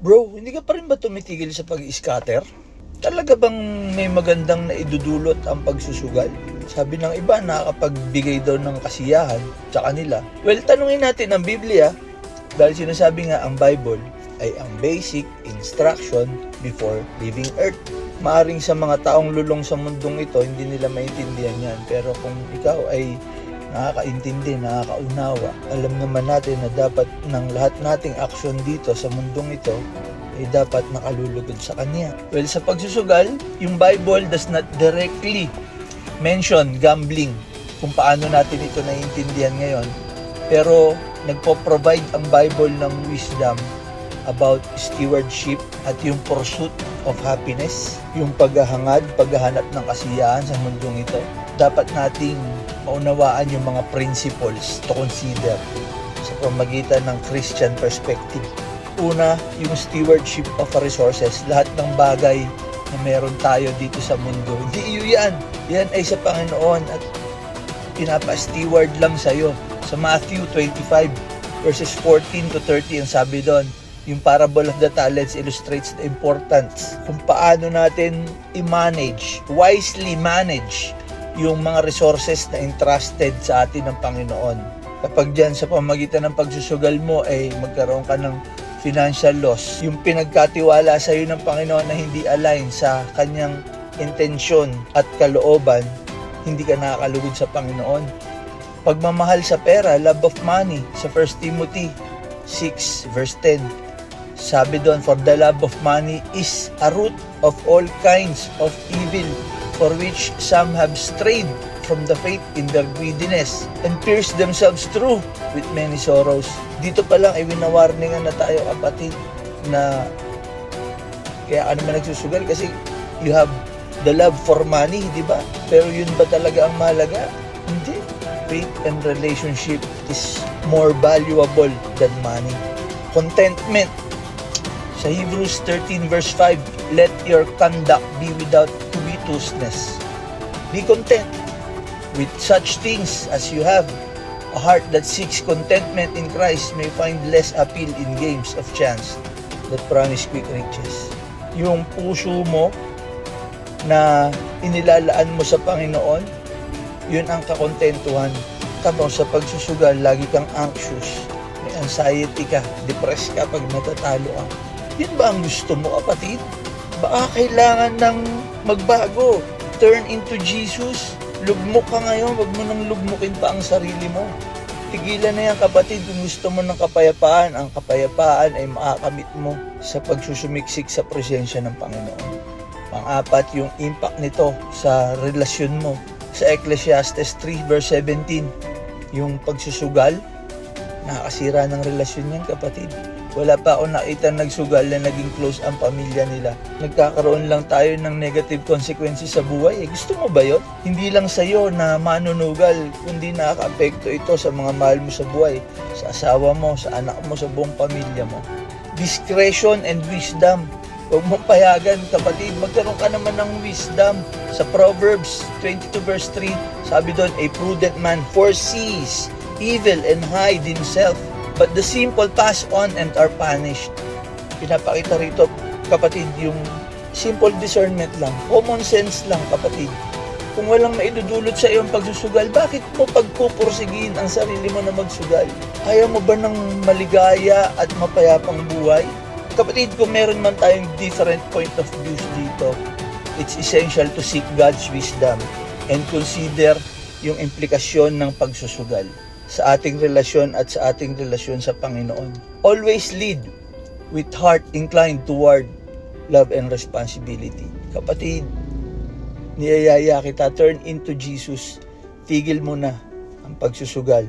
Bro, hindi ka pa rin ba tumitigil sa pag-scatter? Talaga bang may magandang naidudulot ang pagsusugal? Sabi ng iba, nakakapagbigay daw ng kasiyahan sa kanila. Well, tanungin natin ang Biblia dahil sinasabi nga ang Bible ay ang basic instruction before leaving earth. Maaring sa mga taong lulong sa mundong ito, hindi nila maintindihan yan. Pero kung ikaw ay nakakaintindi, nakakaunawa, alam naman natin na dapat ng lahat nating aksyon dito sa mundong ito ay dapat nakalulugod sa Kanya. Well, sa pagsusugal, yung Bible does not directly mention gambling, kung paano natin ito naiintindihan ngayon. Pero nagpo-provide ang Bible ng wisdom about stewardship at yung pursuit of happiness, yung paghahangad, paghahanap ng kasiyahan sa mundong ito. Dapat nating maunawaan yung mga principles to consider sa pamagitan ng Christian perspective. Una, yung stewardship of resources. Lahat ng bagay na meron tayo dito sa mundo, hindi iyo yan. Yan ay sa Panginoon at pinapa-steward lang sa'yo. Sa Matthew 25 verses 14 to 30, ang sabi doon, yung parable of the talents illustrates the importance kung paano natin i-manage, wisely manage yung mga resources na entrusted sa atin ng Panginoon. Kapag dyan sa pamagitan ng pagsusugal mo ay magkaroon ka ng financial loss, yung pinagkatiwala sa iyo ng Panginoon na hindi align sa kanyang intensyon at kalooban, hindi ka nakakalugod sa Panginoon. Pagmamahal sa pera, love of money, sa 1 Timothy 6 verse 10. Sabi doon, for the love of money is a root of all kinds of evil, for which some have strayed from the faith in their greediness and pierced themselves through with many sorrows. Dito pa lang ay winawarningan na tayo, kapatid, na kaya ka naman nagsusugal kasi you have the love for money, di ba? Pero yun ba talaga ang mahalaga? Hindi. Faith and relationship is more valuable than money. Contentment. Sa Hebrews 13 verse 5, let your conduct be without covetousness. Be content with such things as you have. A heart that seeks contentment in Christ may find less appeal in games of chance that promise quick riches. Yung puso mo na inilalaan mo sa Panginoon, yun ang kakontentuhan. Tapos sa pagsusugal, lagi kang anxious, may anxiety ka, depressed ka pag natatalo ka. Yan ba ang gusto mo, kapatid? Baka kailangan ng magbago. Turn into Jesus. Lugmok ka ngayon, wag mo nang lugmukin pa ang sarili mo. Tigilan na yan, kapatid, kung gusto mo ng kapayapaan. Ang kapayapaan ay makakamit mo sa pagsusumiksik sa presensya ng Panginoon. Pang-apat, yung impact nito sa relasyon mo. Sa Ecclesiastes 3 verse 17, yung pagsusugal, nakakasira ng relasyon yan, kapatid. Wala pa ako nakita nagsugal na naging close ang pamilya nila. Nagkakaroon lang tayo ng negative consequences sa buhay. Gusto mo ba yun? Hindi lang sa'yo na manunugal, kundi nakaka-apekto ito sa mga mahal mo sa buhay, sa asawa mo, sa anak mo, sa buong pamilya mo. Discretion and wisdom. Huwag mong payagan, kapatid, magkaroon ka naman ng wisdom. Sa Proverbs 22 verse 3, sabi doon, a prudent man foresees evil and hide himself, but the simple pass on and are punished. Pinapakita rito, kapatid, yung simple discernment lang, common sense lang, kapatid. Kung walang maidudulot sa iyong pagsusugal, bakit mo pagpupursigin ang sarili mo na magsugal? Ayaw mo ba ng maligaya at mapayapang buhay? Kapatid, kung meron man tayong different point of views dito, it's essential to seek God's wisdom and consider yung implikasyon ng pagsusugal sa ating relasyon at sa ating relasyon sa Panginoon. Always lead with heart inclined toward love and responsibility. Kapatid, niyayaya kita, turn into Jesus. Tigil mo na ang pagsusugal.